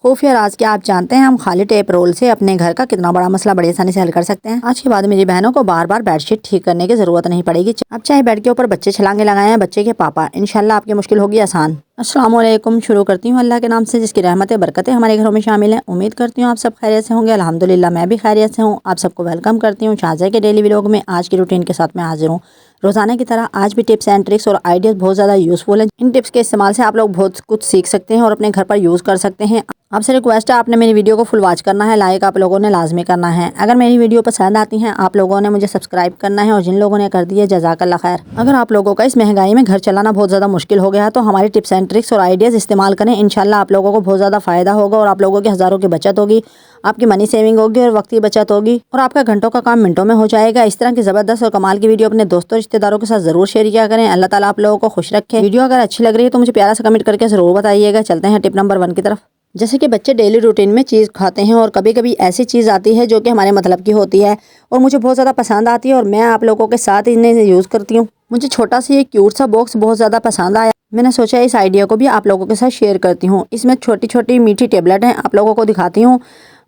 खूफिया राज के आप जानते हैं हम खाली टेप रोल से अपने घर का कितना बड़ा मसला बड़ी आसानी से हल कर सकते हैं। आज के बाद मेरी बहनों को बार बार बेडशीट ठीक करने की जरूरत नहीं पड़ेगी। अब चाहे बेड के ऊपर बच्चे छलांगे लगाए हैं बच्चे के पापा, इंशाल्लाह आपकी मुश्किल होगी आसान। अस्सलाम वालेकुम। शुरू करती हूँ अल्लाह के नाम से जिसकी रहमतें बरकतें हमारे घरों में शामिल हैं। उम्मीद करती हूँ आप सब खैरियत से होंगे। अल्हम्दुलिल्लाह मैं भी खैरियत से हूँ। आप सबको वेलकम करती हूँ शाज़ा के डेली व्लॉग में। आज की रूटीन के साथ मैं हाजिर हूँ। रोजाना की तरह आज भी टिप्स एंड ट्रिक्स और आइडियाज़ बहुत ज़्यादा यूज़फुल हैं। इन टिप्स के इस्तेमाल से आप लोग बहुत कुछ सीख सकते हैं और अपने घर पर यूज़ कर सकते हैं। आपसे रिक्वेस्ट है आपने मेरी वीडियो को फुल वॉच करना है, लाइक आप लोगों ने लाजमी करना है। अगर मेरी वीडियो पसंद आती है आप लोगों ने मुझे सब्सक्राइब करना है और जिन लोगों ने कर दिया जज़ाकल्लाह खैर। अगर आप लोगों का इस महंगाई में घर चलाना बहुत ज़्यादा मुश्किल हो गया है तो हमारी टिप्स एंड ट्रिक्स और आइडियाज़ इस्तेमाल करें। इंशाल्लाह आप लोगों को बहुत ज़्यादा फ़ायदा होगा और आप लोगों की हज़ारों की बचत होगी, आपकी मनी सेविंग होगी और वक्त की बचत होगी और आपका घंटों का काम मिनटों में हो जाएगा। इस तरह की ज़बरदस्त और कमाल की वीडियो अपने दोस्तों रिश्तेदारों के साथ ज़रूर शेयर किया करें। अल्लाह ताला आप लोगों को खुश रखे। वीडियो अगर अच्छी लग रही है तो मुझे प्यारा सा कमेंट करके ज़रूर बताइएगा। चलते हैं टिप नंबर 1 की तरफ। जैसे कि बच्चे डेली रूटीन में चीज़ खाते हैं और कभी कभी ऐसी चीज़ आती है जो कि हमारे मतलब की होती है और मुझे बहुत ज़्यादा पसंद आती है और मैं आप लोगों के साथ इन्हें यूज़ करती हूँ। मुझे छोटा सा ये क्यूट सा बॉक्स बहुत ज़्यादा पसंद आया। मैंने सोचा इस आइडिया को भी आप लोगों के साथ शेयर करती हूँ। इसमें छोटी छोटी मीठी टेबलेट हैं, आप लोगों को दिखाती हूँ।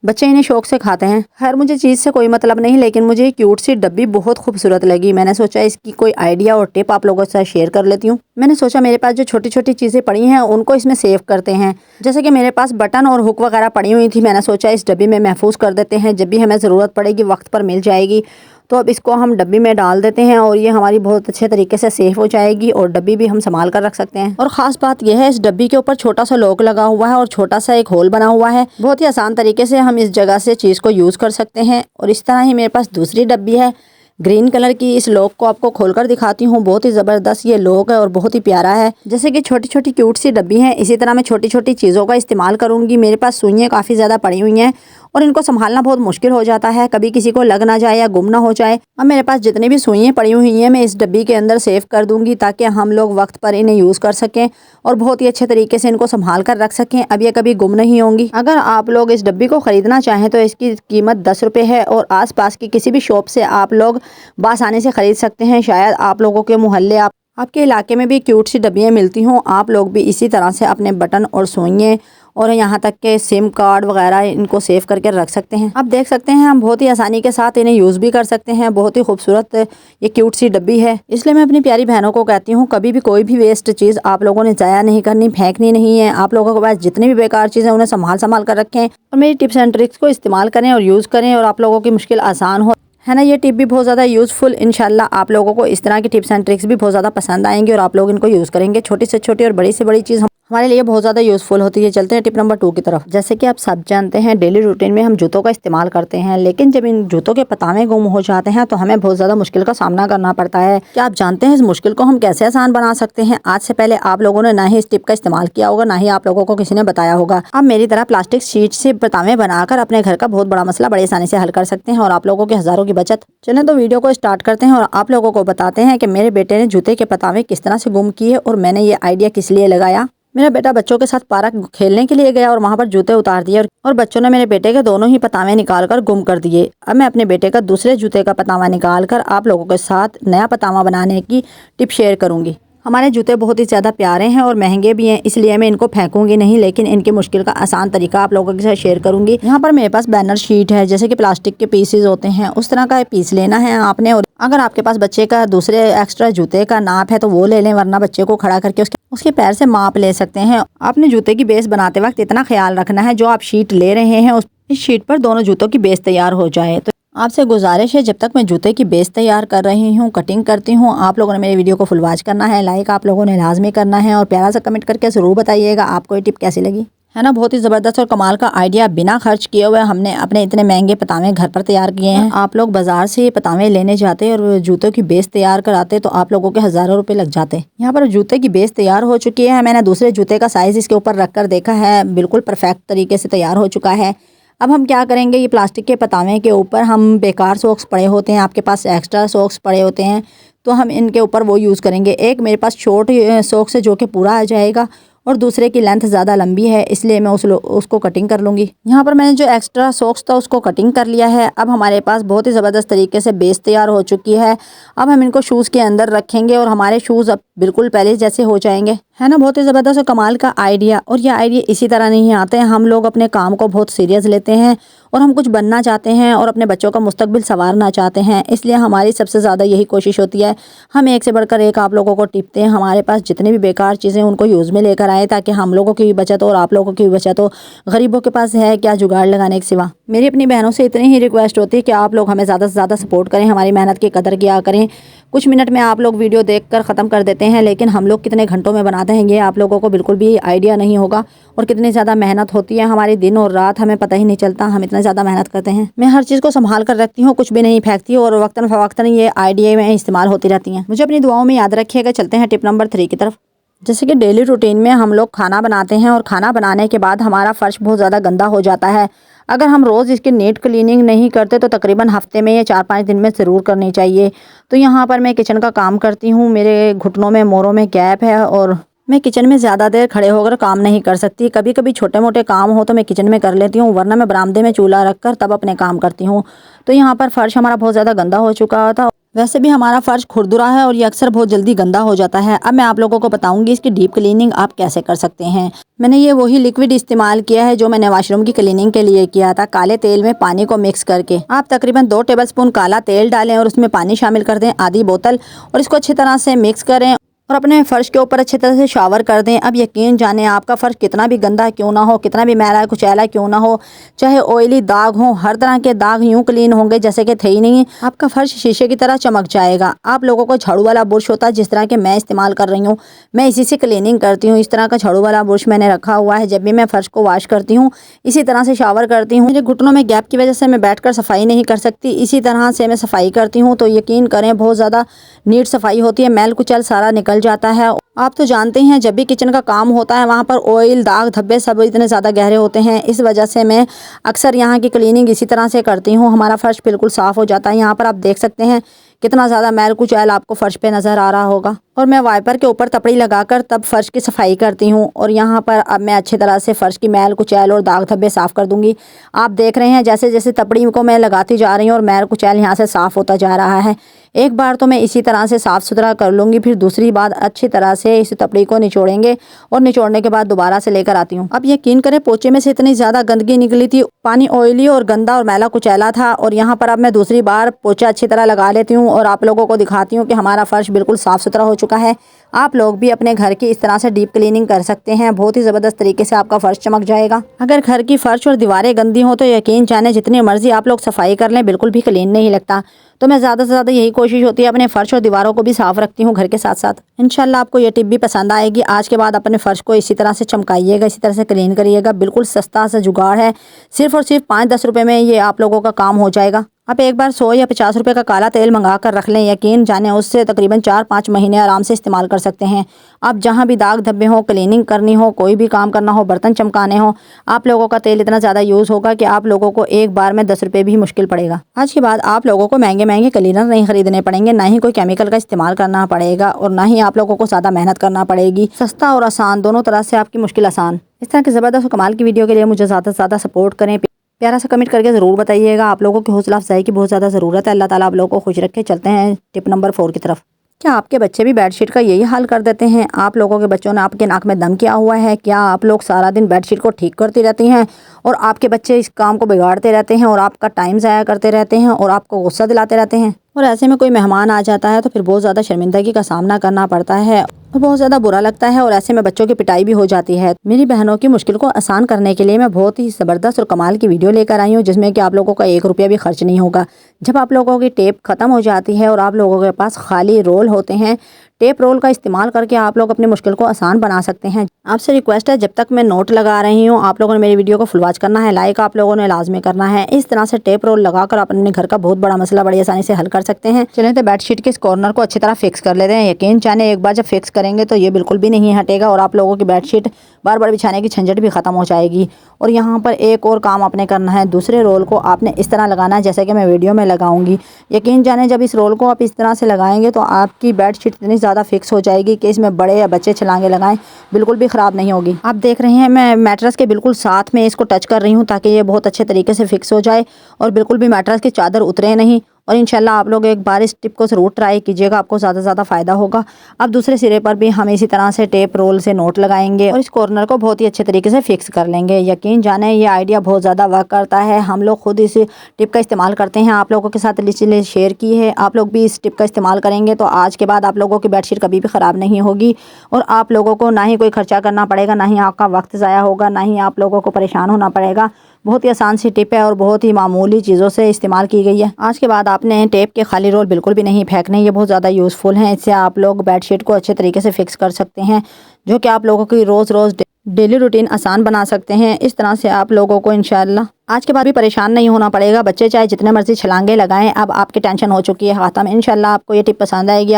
बच्चे इन्हें शौक से खाते हैं। खैर मुझे चीज़ से कोई मतलब नहीं, लेकिन मुझे ये क्यूट सी डब्बी बहुत खूबसूरत लगी। मैंने सोचा इसकी कोई आइडिया और टिप आप लोगों के साथ शेयर कर लेती हूँ। मैंने सोचा मेरे पास जो छोटी छोटी चीज़ें पड़ी हैं उनको इसमें सेव करते हैं। जैसे कि मेरे पास बटन और हुक वगैरह पड़ी हुई थी, मैंने सोचा इस डब्बी में महफूज कर देते हैं, जब भी हमें ज़रूरत पड़ेगी वक्त पर मिल जाएगी। तो अब इसको हम डब्बी में डाल देते हैं और ये हमारी बहुत अच्छे तरीके से सेफ हो जाएगी और डब्बी भी हम संभाल कर रख सकते हैं। और ख़ास बात यह है इस डब्बी के ऊपर छोटा सा लॉक लगा हुआ है और छोटा सा एक होल बना हुआ है। बहुत ही आसान तरीके से हम इस जगह से चीज़ को यूज़ कर सकते हैं। और इस तरह ही मेरे पास दूसरी डब्बी है ग्रीन कलर की। इस लॉक को आपको खोलकर दिखाती हूँ। बहुत ही ज़बरदस्त ये लॉक है और बहुत ही प्यारा है। जैसे कि छोटी छोटी क्यूट सी डब्बी है, इसी तरह मैं छोटी छोटी चीज़ों का इस्तेमाल करूँगी। मेरे पास सुइयाँ काफ़ी ज़्यादा पड़ी हुई हैं और इनको संभालना बहुत मुश्किल हो जाता है, कभी किसी को लग ना जाए या गुम ना हो जाए। अब मेरे पास जितनी भी सुइयाँ पड़ी हुई हैं मैं इस डब्बी के अंदर सेव कर दूंगी ताकि हम लोग वक्त पर इन्हें यूज़ कर सकें और बहुत ही अच्छे तरीके से इनको संभाल कर रख सकें। अब ये कभी गुम नहीं होंगी। अगर आप लोग इस डब्बी को ख़रीदना चाहें तो इसकी कीमत 10 रुपये है और आसपास की किसी भी शॉप से आप लोग बासानी से ख़रीद सकते हैं। शायद आप लोगों के मोहल्ले आपके इलाके में भी क्यूट सी डब्बियाँ मिलती हों। आप लोग भी इसी तरह से अपने बटन और सुइयाँ और यहाँ तक के सिम कार्ड वगैरह इनको सेव करके रख सकते हैं। आप देख सकते हैं हम बहुत ही आसानी के साथ इन्हें यूज़ भी कर सकते हैं। बहुत ही खूबसूरत ये क्यूट सी डब्बी है। इसलिए मैं अपनी प्यारी बहनों को कहती हूँ कभी भी कोई भी वेस्ट चीज़ आप लोगों ने ज़ाया नहीं करनी, फेंकनी नहीं है। आप लोगों के पास जितनी भी बेकार चीज़ें उन्हें संभाल कर रखें और मेरी टिप्स एंड ट्रिक्स को इस्तेमाल करें और यूज़ करें और आप लोगों की मुश्किल आसान हो, है ना। ये टिप भी बहुत ज़्यादा यूज़फुल। इंशाल्लाह आप लोगों को इस तरह की टिप्स एंड ट्रिक्स भी बहुत ज़्यादा पसंद आएंगी और आप लोग इनको यूज़ करेंगे। छोटी से छोटी और बड़ी से बड़ी चीज़ हमारे लिए बहुत ज़्यादा यूज़फुल होती है। चलते हैं टिप नंबर 2 की तरफ। जैसे कि आप सब जानते हैं डेली रूटीन में हम जूतों का इस्तेमाल करते हैं, लेकिन जब इन जूतों के पतावे गुम हो जाते हैं तो हमें बहुत ज़्यादा मुश्किल का सामना करना पड़ता है। क्या आप जानते हैं इस मुश्किल को हम कैसे आसान बना सकते हैं? आज से पहले आप लोगों ने ना ही इस टिप का इस्तेमाल किया होगा, ना ही आप लोगों को किसी ने बताया होगा। आप मेरी तरह प्लास्टिक शीट से पतावे बनाकर अपने घर का बहुत बड़ा मसला बड़ी आसानी से हल कर सकते हैं और आप लोगों के हज़ारों की बचत। चलें तो वीडियो को स्टार्ट करते हैं और आप लोगों को बताते हैं कि मेरे बेटे ने जूते के पतावे किस तरह से गुम किए और मैंने ये आइडिया किस लिए लगाया। मेरा बेटा बच्चों के साथ पार्क खेलने के लिए गया और वहाँ पर जूते उतार दिए और बच्चों ने मेरे बेटे के दोनों ही पतावे निकाल कर गुम कर दिए। अब मैं अपने बेटे का दूसरे जूते का पतावा निकाल कर आप लोगों के साथ नया पतावा बनाने की टिप शेयर करूँगी। हमारे जूते बहुत ही ज़्यादा प्यारे हैं और महंगे भी हैं, इसलिए मैं इनको फेंकूंगी नहीं, लेकिन इनकी मुश्किल का आसान तरीका आप लोगों के साथ शेयर करूंगी। यहाँ पर मेरे पास बैनर शीट है, जैसे कि प्लास्टिक के पीसेस होते हैं उस तरह का पीस लेना है आपने। और अगर आपके पास बच्चे का दूसरे एक्स्ट्रा जूते का नाप है तो वो ले लें, वरना बच्चे को खड़ा करके उसके पैर से माप ले सकते हैं। आपने जूते की बेस बनाते वक्त इतना ख्याल रखना है जो आप शीट ले रहे हैं इस शीट पर दोनों जूतों की बेस तैयार हो जाए। तो आपसे गुजारिश है जब तक मैं जूते की बेस तैयार कर रही हूँ, कटिंग करती हूँ, आप लोगों ने मेरी वीडियो को फुल वॉच करना है, लाइक आप लोगों ने लाजमी करना है और प्यारा सा कमेंट करके ज़रूर बताइएगा आपको ये टिप कैसी लगी, है ना। बहुत ही ज़बरदस्त और कमाल का आइडिया बिना खर्च किए हुए हमने अपने इतने महंगे पतावे घर पर तैयार किए हैं। आप लोग बाजार से ये पतावे लेने जाते और जूतों की बेस तैयार कराते तो आप लोगों के हज़ारों रुपए लग जाते। यहाँ पर जूते की बेस तैयार हो चुकी है। मैंने दूसरे जूते का साइज़ इसके ऊपर रख कर देखा है, बिल्कुल परफेक्ट तरीके से तैयार हो चुका है। अब हम क्या करेंगे, ये प्लास्टिक के पतावे के ऊपर हम बेकार सॉक्स पड़े होते हैं, आपके पास एक्स्ट्रा सॉक्स पड़े होते हैं तो हम इनके ऊपर वो यूज़ करेंगे। एक मेरे पास शॉर्ट सॉक्स है जो कि पूरा आ जाएगा और दूसरे की लेंथ ज़्यादा लंबी है, इसलिए मैं उसको कटिंग कर लूँगी। यहाँ पर मैंने जो एक्स्ट्रा सॉक्स था उसको कटिंग कर लिया है। अब हमारे पास बहुत ही ज़बरदस्त तरीके से बेस तैयार हो चुकी है। अब हम इनको शूज़ के अंदर रखेंगे और हमारे शूज़ अब बिल्कुल पहले जैसे हो जाएंगे, है ना बहुत ही ज़बरदस्त और कमाल का आइडिया। और ये आइडिया इसी तरह नहीं आते हैं, हम लोग अपने काम को बहुत सीरियस लेते हैं और हम कुछ बनना चाहते हैं और अपने बच्चों का मुस्तकबिल संवारना चाहते हैं, इसलिए हमारी सबसे ज़्यादा यही कोशिश होती है। हम एक से बढ़कर एक आप लोगों को टिपते हैं, हमारे पास जितनी भी बेकार चीज़ें उनको यूज़ में लेकर आए ताकि हम लोगों की भी बचत हो और आप लोगों की भी बचत हो। गरीबों के पास है क्या जुगाड़ लगाने के सिवा। मेरी अपनी बहनों से इतनी ही रिक्वेस्ट होती है कि आप लोग हमें ज़्यादा से ज़्यादा सपोर्ट करें, हमारी मेहनत की कदर किया करें। कुछ मिनट में आप लोग वीडियो देखकर ख़त्म कर देते हैं, लेकिन हम लोग कितने घंटों में बनाते हैं ये आप लोगों को बिल्कुल भी आइडिया नहीं होगा। और कितनी ज़्यादा मेहनत होती है हमारी, दिन और रात हमें पता ही नहीं चलता, हम इतना ज़्यादा मेहनत करते हैं। मैं हर चीज़ को संभाल कर रखती हूँ, कुछ भी नहीं फेंकती और वक्तन फवक्तन ये आइडिया में इस्तेमाल होती रहती हैं। मुझे अपनी दुआओं में याद रखिएगा। चलते हैं टिप नंबर 3 की तरफ। जैसे कि डेली रूटीन में हम लोग खाना बनाते हैं और खाना बनाने के बाद हमारा फ़र्श बहुत ज़्यादा गंदा हो जाता है। अगर हम रोज़ इसकी नीट क्लीनिंग नहीं करते तो तकरीबन हफ्ते में या 4-5 दिन में ज़रूर करनी चाहिए। तो यहाँ पर मैं किचन का काम करती हूँ, मेरे घुटनों में मोरों में गैप है और मैं किचन में ज़्यादा देर खड़े होकर काम नहीं कर सकती। कभी कभी छोटे मोटे काम हो तो मैं किचन में कर लेती हूँ, वरना मैं बरामदे में चूल्हा रखकर तब अपने काम करती हूँ। तो यहाँ पर फ़र्श हमारा बहुत ज़्यादा गंदा हो चुका था। वैसे भी हमारा फ़र्श खुरदुरा है और ये अक्सर बहुत जल्दी गंदा हो जाता है। अब मैं आप लोगों को बताऊंगी इसकी डीप क्लीनिंग आप कैसे कर सकते हैं। मैंने ये वही लिक्विड इस्तेमाल किया है जो मैंने वॉशरूम की क्लीनिंग के लिए किया था। काले तेल में पानी को मिक्स करके आप तकरीबन 2 टेबलस्पून काला तेल डालें और उसमें पानी शामिल कर दें आधी बोतल, और इसको अच्छी तरह से मिक्स करें और अपने फ़र्श के ऊपर अच्छी तरह से शावर कर दें। अब यकीन जाने आपका फ़र्श कितना भी गंदा क्यों ना हो, कितना भी मैला कुचैला क्यों ना हो, चाहे ऑयली दाग हो, हर तरह के दाग यूं क्लीन होंगे जैसे कि थे ही नहीं। आपका फ़र्श शीशे की तरह चमक जाएगा। आप लोगों को झाड़ू वाला बुरश होता है जिस तरह के मैं इस्तेमाल कर रही हूँ, मैं इसी से क्लीनिंग करती हूँ। इस तरह का झाड़ू वाला बुरश मैंने रखा हुआ है, जब भी मैं फ़र्श को वॉश करती हूँ इसी तरह से शावर करती हूँ। मेरे घुटनों में गैप की वजह से मैं बैठ कर सफाई नहीं कर सकती, इसी तरह से मैं सफाई करती हूँ। तो यकीन करें बहुत ज़्यादा नीट सफाई होती है, मैल कुचैल सारा निकल जाता है। आप तो जानते हैं जब भी किचन का काम होता है वहाँ पर ऑयल दाग धब्बे सब इतने ज़्यादा गहरे होते हैं, इस वजह से मैं अक्सर यहाँ की क्लीनिंग इसी तरह से करती हूँ। हमारा फ़र्श बिल्कुल साफ़ हो जाता है। यहाँ पर आप देख सकते हैं कितना ज़्यादा मैल कुचैल आपको फ़र्श पे नज़र आ रहा होगा। और मैं वाइपर के ऊपर तपड़ी लगाकर तब फ़र्श की सफाई करती हूँ। और यहाँ पर अब मैं अच्छी तरह से फ़र्श की मैल कुचैल और दाग धब्बे साफ़ कर दूँगी। आप देख रहे हैं जैसे जैसे तपड़ी को मैं लगाती जा रही हूँ और मैल कुचैल यहाँ से साफ़ होता जा रहा है। एक बार तो मैं इसी तरह से साफ़ सुथरा कर लूँगी, फिर दूसरी बार अच्छी तरह से इस तपड़ी को निचोड़ेंगे और निचोड़ने के बाद दोबारा से लेकर आती हूँ। अब यकीन करें पोचे में से इतनी ज़्यादा गंदगी निकली थी, पानी ऑयली और गंदा और मैला कुचैला था। और यहाँ पर अब मैं दूसरी बार पोछा अच्छी तरह लगा लेती हूँ और आप लोगों को दिखाती हूँ कि हमारा फ़र्श बिल्कुल साफ़ सुथरा हो चुका है। आप लोग भी अपने घर की इस तरह से डीप क्लीनिंग कर सकते हैं, बहुत ही ज़बरदस्त तरीके से आपका फ़र्श चमक जाएगा। अगर घर की फ़र्श और दीवारें गंदी हो तो यकीन जाने जितनी मर्जी आप लोग सफाई कर लें बिल्कुल भी क्लीन नहीं लगता। तो मैं ज़्यादा से ज़्यादा यही कोशिश होती है अपने फ़र्श और दीवारों को भी साफ़ रखती हूँ घर के साथ साथ। इंशाल्लाह आपको ये टिप भी पसंद आएगी। आज के बाद अपने फ़र्श को इसी तरह से चमकाइएगा, इसी तरह से क्लीन करिएगा। बिल्कुल सस्ता सा जुगाड़ है, सिर्फ़ और सिर्फ 5-10 रुपये में ये आप लोगों का काम हो जाएगा। आप एक बार 100 या 50 रुपये का काला तेल मंगा कर रख लें, यकीन जाने उससे तकरीबन 4-5 महीने आराम से इस्तेमाल कर सकते हैं। आप जहाँ भी दाग धब्बे हो, क्लीनिंग करनी हो, कोई भी काम करना हो, बर्तन चमकाने हो, आप लोगों का तेल इतना ज़्यादा यूज़ होगा कि आप लोगों को एक बार में 10 रुपये भी मुश्किल पड़ेगा। आज के बाद आप लोगों को महंगे महंगे क्लीनर नहीं खरीदने पड़ेंगे, ना ही कोई केमिकल का इस्तेमाल करना पड़ेगा और ना ही आप लोगों को ज़्यादा मेहनत करना पड़ेगी। सस्ता और आसान दोनों तरह से आपकी मुश्किल आसान। इस तरह की ज़बरदस्त और कमाल की वीडियो के लिए मुझे ज़्यादा से ज़्यादा सपोर्ट करें, प्यारा सा कमेंट करके ज़रूर बताइएगा। आप लोगों की हौसला अफजाई की बहुत ज़्यादा ज़रूरत है। अल्लाह ताला आप लोगों को खुश रखे। चलते हैं टिप नंबर 4 की तरफ। क्या आपके बच्चे भी बेडशीट का यही हाल कर देते हैं? आप लोगों के बच्चों ने आपके नाक में दम किया हुआ है? क्या आप लोग सारा दिन बेडशीट को ठीक करती रहती हैं और आपके बच्चे इस काम को बिगाड़ते रहते हैं और आपका टाइम ज़ाया करते रहते हैं और आपको गुस्सा दिलाते रहते हैं? और ऐसे में कोई मेहमान आ जाता है तो फिर बहुत ज़्यादा शर्मिंदगी का सामना करना पड़ता है और बहुत ज़्यादा बुरा लगता है और ऐसे में बच्चों की पिटाई भी हो जाती है। मेरी बहनों की मुश्किल को आसान करने के लिए मैं बहुत ही ज़बरदस्त और कमाल की वीडियो लेकर आई हूँ, जिसमें कि आप लोगों का 1 रुपया भी खर्च नहीं होगा। जब आप लोगों की टेप ख़त्म हो जाती है और आप लोगों के पास खाली रोल होते हैं, टेप रोल का इस्तेमाल करके आप लोग अपनी मुश्किल को आसान बना सकते हैं। आपसे रिक्वेस्ट है, जब तक मैं नोट लगा रही हूँ आप लोगों ने मेरी वीडियो को फुल वॉच करना है, लाइक आप लोगों ने लाजमी करना है। इस तरह से टेप रोल लगाकर आप अपने घर का बहुत बड़ा मसला बड़ी आसानी से हल कर सकते हैं। चलें तो बेडशीट के इस कॉर्नर को अच्छी तरह फिक्स कर लेते हैं। यकीन जाने एक बार जब फिक्स करेंगे तो ये बिल्कुल भी नहीं हटेगा और आप लोगों की बेडशीट बार बार बिछाने की झंझट भी ख़त्म हो जाएगी। और यहाँ पर एक और काम आपने करना है, दूसरे रोल को आपने इस तरह लगाना है जैसे कि मैं वीडियो में लगाऊंगी। यकीन जाने जब इस रोल को आप इस तरह से लगाएंगे तो आपकी बेडशीट इतनी ज़्यादा फिक्स हो जाएगी कि इसमें बड़े या बच्चे छलांगे लगाएं बिल्कुल भी ख़राब नहीं होगी। आप देख रहे हैं मैं मैट्रेस के बिल्कुल साथ में इसको टच कर रही हूँ ताकि ये बहुत अच्छे तरीके से फिक्स हो जाए और बिल्कुल भी मैट्रेस की चादर उतरे नहीं और इंशाल्लाह आप लोग एक बार इस टिप को ज़रूर ट्राई कीजिएगा, आपको ज़्यादा से ज़्यादा फ़ायदा होगा। अब दूसरे सिरे पर भी हम इसी तरह से टेप रोल से नोट लगाएंगे और इस कॉर्नर को बहुत ही अच्छे तरीके से फिक्स कर लेंगे। यकीन जाने ये आइडिया बहुत ज़्यादा वर्क करता है, हम लोग खुद इस टिप का इस्तेमाल करते हैं, आप लोगों के साथ इसलिए शेयर की है। आप लोग भी इस टिप का इस्तेमाल करेंगे तो आज के बाद आप लोगों की बेडशीट कभी भी ख़राब नहीं होगी और आप लोगों को ना ही कोई खर्चा करना पड़ेगा, ना ही आपका वक्त ज़ाया होगा, ना ही आप लोगों को परेशान होना पड़ेगा। बहुत ही आसान सी टिप है और बहुत ही मामूली चीज़ों से इस्तेमाल की गई है। आज के बाद आपने टेप के खाली रोल बिल्कुल भी नहीं फेंकने, ये बहुत ज़्यादा यूज़फुल हैं। इससे आप लोग बेडशीट को अच्छे तरीके से फिक्स कर सकते हैं, जो कि आप लोगों की रोज़ रोज़ डेली रूटीन आसान बना सकते हैं। इस तरह से आप लोगों को इंशाल्लाह आज के बाद भी परेशान नहीं होना पड़ेगा। बच्चे चाहे जितने मर्जी छलांगे लगाएं, अब आपकी टेंशन हो चुकी है ख़त्म। इंशाल्लाह आपको ये टिप पसंद आएगी,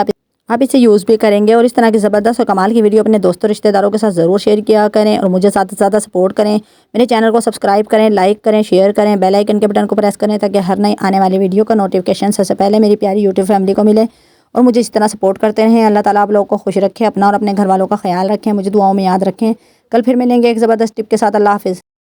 आप इसे यूज़ भी करेंगे और इस तरह की ज़बरदस्त और कमाल की वीडियो अपने दोस्तों रिश्तेदारों के साथ ज़रूर शेयर किया करें और मुझे ज़्यादा से ज़्यादा सपोर्ट करें। मेरे चैनल को सब्सक्राइब करें, लाइक करें, शेयर करें, बेल आइकन के बटन को प्रेस करें ताकि हर नई आने वाली वीडियो का नोटिफिकेशन सबसे पहले मेरी प्यारी यूट्यूब फैमिली को मिले और मुझे इस तरह सपोर्ट करते रहें। अल्लाह ताला आप लोगों को खुश रखे, अपना और अपने घर वालों का ख्याल रखें, मुझे दुआओं में याद रखें। कल फिर मिलेंगे एक ज़बरदस्त टिप के साथ। अल्लाह हाफ़िज़।